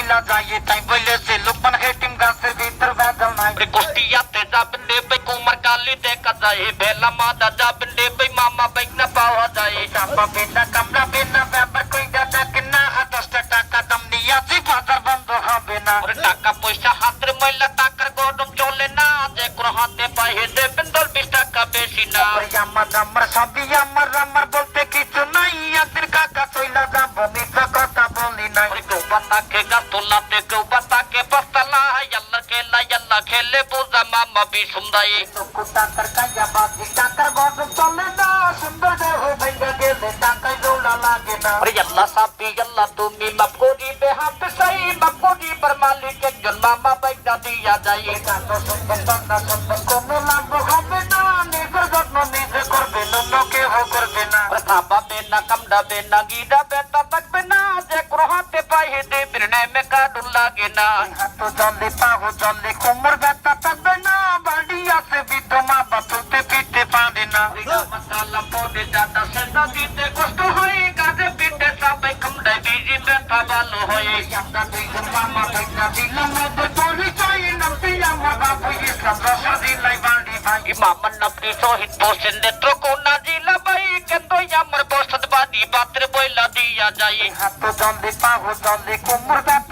চইলা যায় তাই বলেছে লোকমান হেটিম গাছের ভিতর ভেজাল নাই কুষ্টিয়াতে যাবেন রে ভাই কুমার কালী দেখা যায় বেলা মাদা যাবেন রে ভাই মামা বাইক না পাওয়া যায় চাপাবে না কামড়াবে না ব্যাপার কইটা থাকে না 10টা টাকা দাম দিয়াছি বাজার বন্ধ হবে না টাকা পয়সা হাতের ময়লা টাকার গরম চলে না যে কোনো হাতে পায়ে দেবেন 10-20 টাকা বেশি না আমার সবই আমার বলতে কিছু নাই একদিন কাকা চইলা যাবো মিথ্যা কথা বলি নাই কেউ বাতাকে গাছ তোলাতে কেউ বাতাকে বস্তালা আল্লাহ খেলে বোঝা মামা বিষম দায়ী টাকার কাইয়া বাজি টাকার গরম চলে না সুন্দর দেহ ভেঙে গেলে টাকায় দৌড়া লাগে না আল্লাহ সাবি আল্লাহ তুমি মাফ করিবে হাতে সাই মাফ করিবার মালিক একজন মামা বাইক না দিয়া যায় কোনো লাভ হবে না নিজের যত্ন নিজে করবে অন্য কেউ করবে না খাবাবে না কামড়াবে না গিরাবে তা থাকবে না যে কোনো হাতে পায়ে দেবেন নেমে কাটুন লাগে না হাত জলে পাহো জলে কোমর ব্যথা থাকবে না বাড়ি আছে বৃদ্ধ মা বা চলতে ফিরতে পারে না মশালা পড়ে যাতা সেটা দিতে কষ্ট হয় কাজে পিঠে সবাই কামড়ায় বিজি ব্যথা ভালো হয় আমরা দুইজন মামা ভাইটা দিলাম ওদের পরিচয় নামটি আমার বাবু ইসলাম রসা দিলাই বাড়ি ভাই মামার নামটি শহীদ হোসেন নেত্র কোনা জিলা ভাই কিন্তু আমার বসত বাড়ি বাতের বইলা দিয়া যায় হাত জলে পাহো জলে কোমর ব্যথা